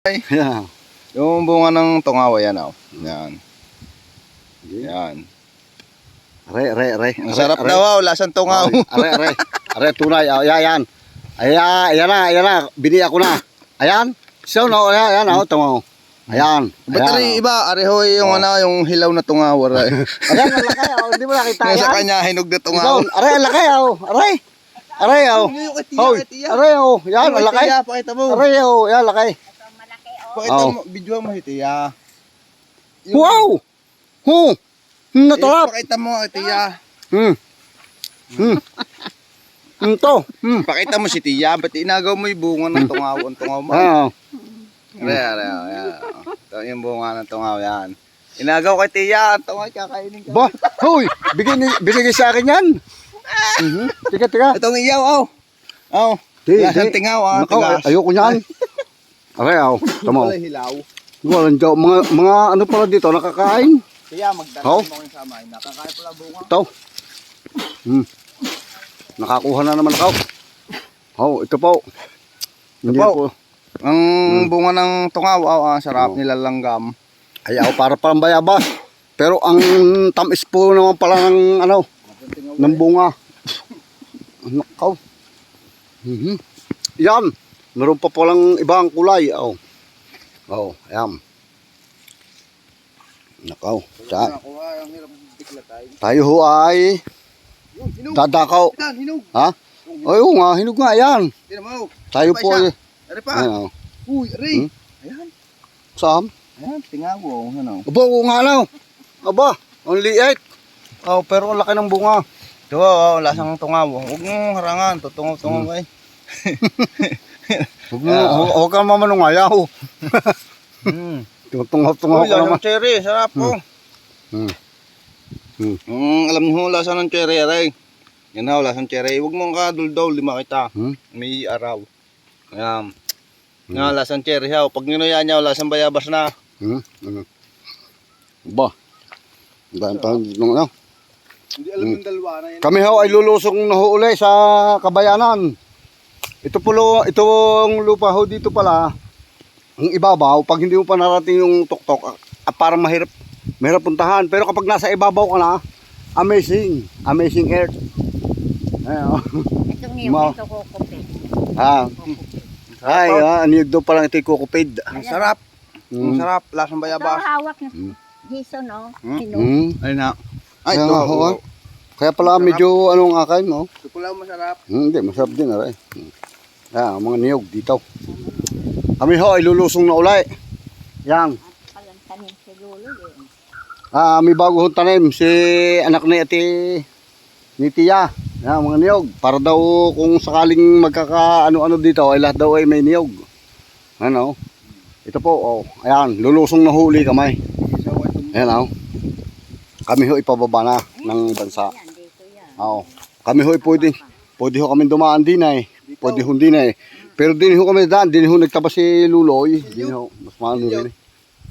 Yeah. Yung bunga ng tungawa yan, oh. Yan. Yan. Are. Ang sarap daw, oh. Lasang tungaw. Are, tunay. Ayan. Ayan na. Bini ako na. Ayan. So, no, ayan, tungaw. Ayan. Ba't rin iba? Areho yung yung hilaw na tungaw. Ayan, ang laki, hindi mo nakita yan. Sa kanya, hinog na tungaw. Are, ang laki, Are, Hoy, yan, ang laki. Pakita mo. Are, yan, laki. Pakita mo, video mo, Tiya. Wow! Natalap. Pakita mo, Tiya. Ito. Pakita mo si Tiya, ba't inagaw mo yung bunga ng tungaw? Ang tungaw mo. Are. Ito yung bunga ng tungaw, yan. Inagaw kay Tiya, ang tungaw, kakainin ka. Ba, hoy, binigay sa akin yan. Tika. Itong iyaw, Lasang tingaw, Ayoko niyan. Are, tama. Wala hilaw. Walang daw, mga ano pala dito, nakakain. Tiya, magdala mo kong samay. Nakakain pala bunga. Ito. Nakakuha na naman ako. Ito po. Hindi po. Ang bunga ng tungaw, ang sarap nilalanggam. Para palang bayabas. Pero ang tamis po naman pala ng ng bunga. Nakaw. Yan. Meron pa palang ibang kulay. Ayan. Nakaw. Tayo ho ay dadakaw. Hinog. Ha? Oo nga, hinog nga. Ayan. Tayo po ay... Are pa. Uy, Ray. Ayan. Saan? Ayan, tingaw. Aba, oo nga Aba, ang liit. Pero ang laki ng bunga. Ito, lasang tungaw. Huwag mong harangan. Tutungaw eh. Huwag kang mamanungayaw. Tungaw ka naman. Lasang cherry, sarap po. Alam niyo, lasa ng cherry, Aray. Yan ho, lasang cherry. Huwag mong kadul-dul, di makita. May araw. Ayan. Yan, lasang cherry ha. Pag ninuyan niya, lasang bayabas na. Ba? Dahil pa nung Hindi alam yung dalawa na yan. Kami ho ay lulusong na ho uli sa Kabayanan. Itong lupa ho dito pala, ang ibabaw, pag hindi mo pa narating yung tuktok, parang mahirap puntahan. Pero kapag nasa ibabaw ka na, amazing earth. Itong niyong ito kukupit. Aniyog daw palang ito yung kukupid. Ang sarap. Ang sarap, lasang Ito bayabas. hawak ng hiso, no? Ayun na. Ay, Kaya ito. nga ho, Kaya pala medyo anong akain mo. Ito pala masarap. Hindi, masarap din. Mga niyog dito. Kami ho ay lulusong na ulay. Yan. Palang tanim si Lolo yun. May bago hong tanim si anak ni Tiya. Mga niyog. Para daw kung sakaling magkaka-ano-ano dito ay lahat daw ay may niyog. Ito po, ayan, lulusong na huli kamay. Ayan, kami ho ipababa na ng bansa. Dito yan. Kami ho pwede ho kami dumaan din ay. Pwede ho din ay. Pero din ho kami daan, din ho nagtaba si Luloy. Din ho, mas maano rin eh.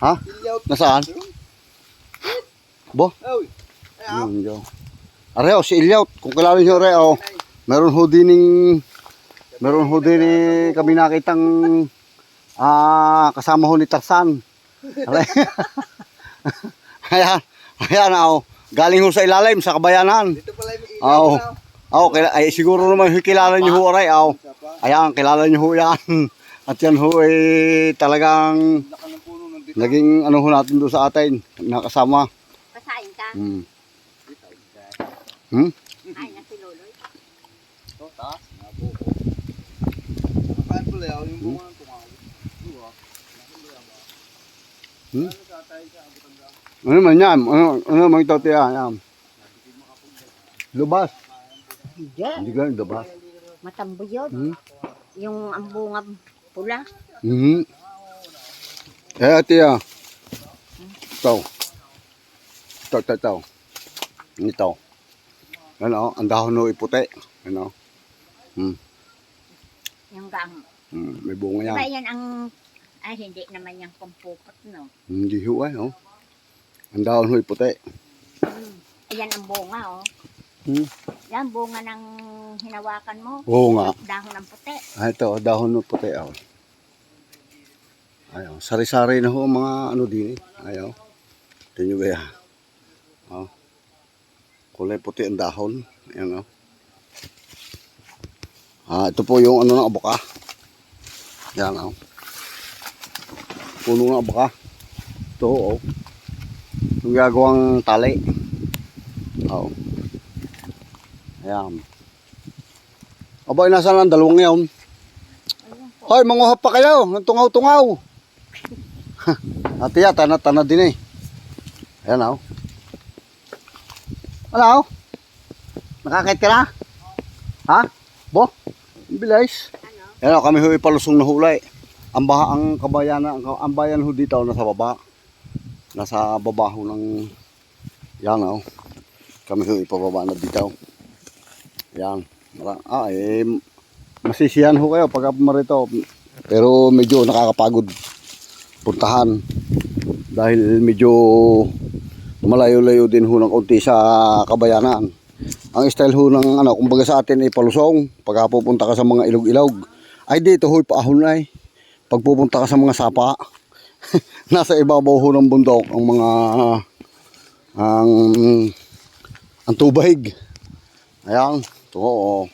Ha? Nasaan? Bo? Areo, si Ilyaut. Kung kilala nyo Areo, meron ho din kami nakitang kasama ho ni Tarzan. Ayan, galing ho sa ilalim, sa Kabayanan. Ito pala yung Ay siguro naman kilala nyo ho Aray. Ayan, kilala nyo ho yan. At yan ho talagang naging ho natin doon sa atin, nakasama. Pasain ka? Ay, na si Lolo. Ito, taas. Kain pala yung bunga ng tungaw. Ano man yan? Ano man ito Tiya? Yan. Lubas. Hindi ka lubas. Matambo yun. Yung ang bunga pula. Tiya. Ito. Ito. Ang dahon ho iputi. Yung gang. May bunga yan. Diba yan ang... Ay, hindi naman yung kumpukot, no? Hindi ho Ang dahon ho iputi. Ayan ang bunga, Yan, bunga ng hinawakan mo. Oo nga. Dahon ng puti. Ito, dahon ng puti. Ayaw. Sari-sari na ho ang mga ano din eh. Ayaw. Tingnan nyo kaya. Oh. Kulay puti ang dahon. Ayan o. Ito po yung ano ng abuka. Yan o. Puno ng abuka. Ito o. Yung gagawang tali. O. Ayan. Aba, nasaan ang dalawang yawn? Hoy, manguhap pa kayo. Ng tungaw-tungaw. Ate ya, tana-tana din eh. Ayan o. Hello? Nakakit ka na? Ha? Bo? Bilis. Ayan o, kami ho ipalusong na hulay. Ang kabayanan, ang bayan ho dito nasa baba. Nasa baba ho ng yan o. Kami ho ipababa na dito. Yan. Masisiyan ho kayo pag marito. Pero medyo nakakapagod puntahan. Dahil medyo malayo-layo din ho ng konti sa kabayanan. Ang style ho ng ano, kumbaga sa atin ay palusong. Pag pupunta ka sa mga ilog-ilog. Ay dito ho, paahon na eh. Pag pupunta ka sa mga sapa, nasa ibabaw ho ng bundok ang mga ang tubig. Ayan, ito ho.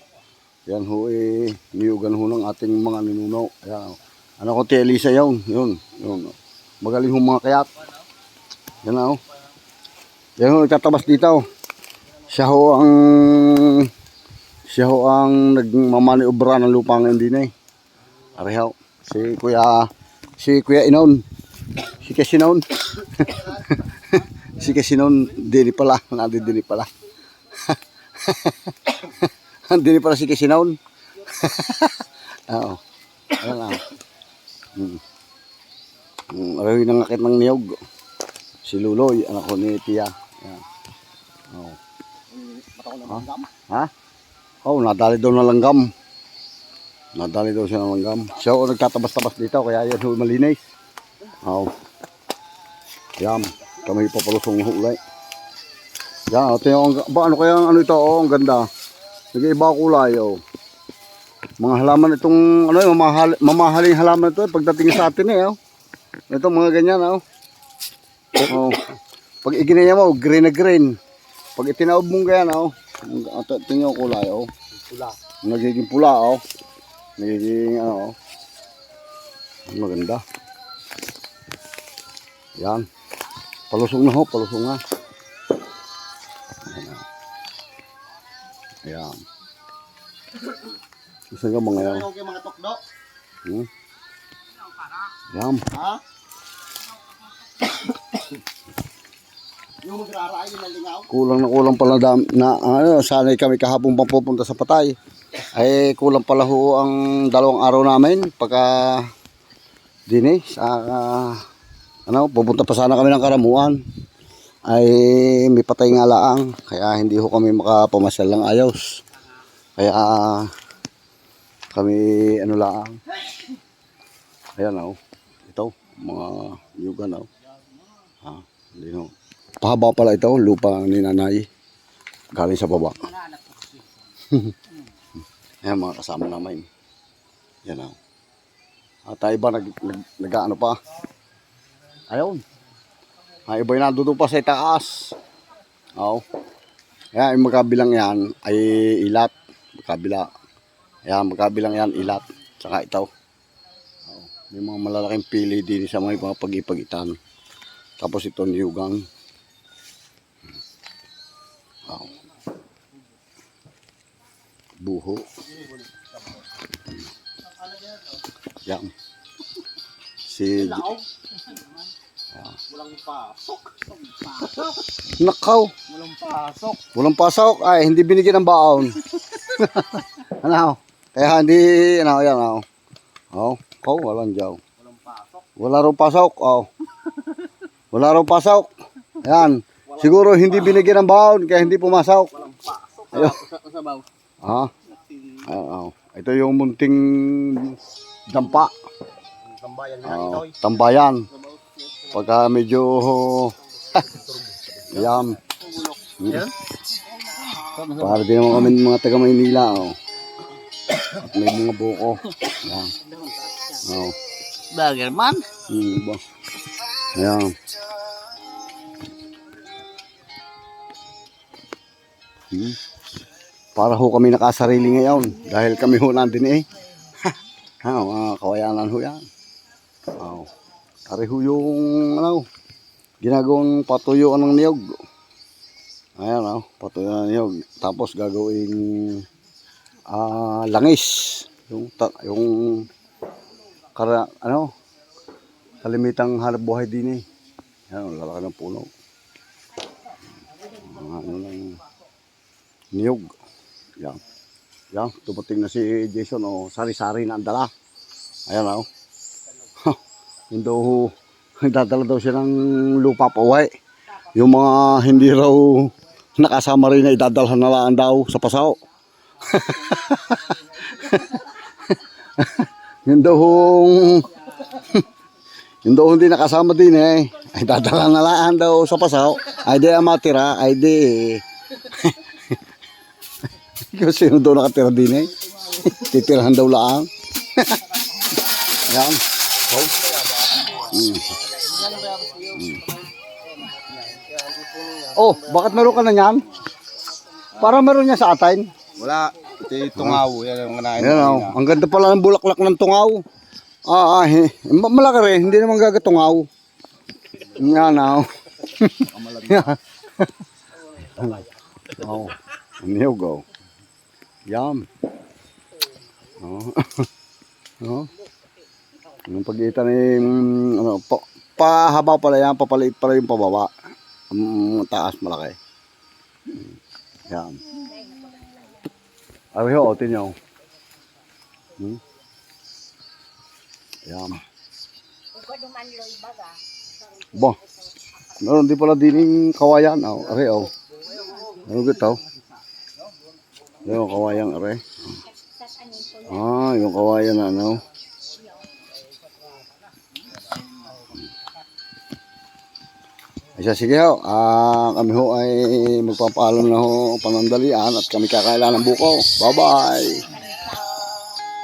Yan ho eh, niyugan ho ng ating mga ninuno. Ayan. Ano ko, Tia Elisa yun. Yun. Magaling ho mga kayat. Yan ho. Yan ho, nagtatabas dito. Siya ho ang nagmamaniobra ng lupa ngayon din eh. Arihaw. Si Kuya Inon. Si Kasinon. Si Kasinon, dili pala. Dili pala. Dili pala si Kasinon. Oo. Ayan lang. Araw yung nangakit ng niyog. Si Luloy, anak ko ni Tia. Ayan. Oo. Ha? Oh, nadali daw na langgam. Nadali daw siya ng langgam. Siya o nagtatabas-tabas dito, kaya yan ho malinis. Oo. Yan. Kami papalusong hulay. Yan, ito yung, ano kaya ano ito, oh, ang ganda. Nag-iiba kulay, oh. Mga halaman itong, ano yung mamahaling halaman ito, pagdating sa atin eh, oh. Ito, mga ganyan, oh. Oh. Pag iginaya mo, green na green. Pag itinaob mong ganyan, oh. Tingnan yung kulay, oh. Pula. Nagiging pula, oh. Nagiging, ano, oh. Maganda. Yan. Palusong na ho, palusong na. Ayan. Isa ka mga yan. Okay mga tokdo. Yan. Ha? Yung magraraay yung nalingaw. Kulang na kulang pala ano, sanay kami kahapon pang pupunta sa Patay. Ay kulang pala ho ang 2 araw namin pagka dini sa ano, pupunta pa sana kami ng Karamuan. Ay may patay nga laang, kaya hindi ho kami makapamasyal ng ayos. Kaya kami ano laang. Ayan o, ito mga yugan o. Hindi no. Pahaba pala ito, lupa ni nanay. Galing sa baba. Ayan mga kasama namin. Yan o. Tayo ba nag-ano pa? Ayun. Iba yung nandoon pa sa itaas. Oo. Ayan, yung magkabilang yan ay ilat. Magkabila. Ayan, magkabilang yan ilat. Saka ito. Oo. May mga malalaking pili din sa mga pag-ipagitan. Tapos ito niyugang. Oo. Buho. Yan. Si... Walang pasok. Nakaw. Walang pasok. Walang pasok. Ay, hindi binigyan ng baon. Ano? Kaya hindi, ano, yan, ano. Oh, walang jaw. Walang pasok. Wala raw pasok. Oh. Wala raw pasok. Yan. Siguro hindi binigyan ng baon, kaya hindi pumasok. Walang pasok. Ayun. Sabaw. Ha? Oh. Ito yung munting dampa. Tambayan Oh, tambayan. Pagka medyo yan. Para din naman kami mga taga Maynila. Oh. At may mga buko. Yan. Oh. Bagger man. Ba? Ayan. Para ho kami nakasarili ngayon. Dahil kami ho nandun eh. Ha, mga kawayanan ho yan. Oh. Ari ho yung ano, ginagawang patuyuan ng niyog. Ayan oh, patuyuan ng niyog. Tapos gagawing langis. Yung kalimitang hanap buhay din eh. Ayan, lalaki ng puno. Ano lang, niyog. Yan. Yan, dumating na si Jason, oh, sari-sari na ang dala. Ayan, oh. Yung daw, dadala daw siya ng lupa pa uwi. Yung mga hindi raw nakasama rin na idadalhan na lang daw sa pasaw. Yung daw, yung daw hindi nakasama din eh. Ay dadalhan na lang daw sa pasaw. Ay di ang matira, ay di. Kasi sino daw nakatira din eh. Titirahan daw lang. Yan. Oh. Oh, bakit meron ka na yan? Para meron niya sa atin. Wala. Ito yung tungaw. Yan ang kanain. Yan oh. Ang ganda pala ng bulaklak ng tungaw. Malaki rin. Hindi naman gagatungaw. Yan oh. Yan. Oh. Niyog oh. Yum. Oh. Oh. Yung pagitan ng pahaba pala yan, papaliit pala yung pababa. Taas malaki. Yan. Ay ho, tinyo. Yan. Ba. Meron di pala dining kawayan. Oh, are oh. Ano gito? Yung kawayan are. Yung kawayan na ano. Sige ho, kami ho ay magpapaalam na ho panandalian at kami kakailan ng buko. Bye-bye!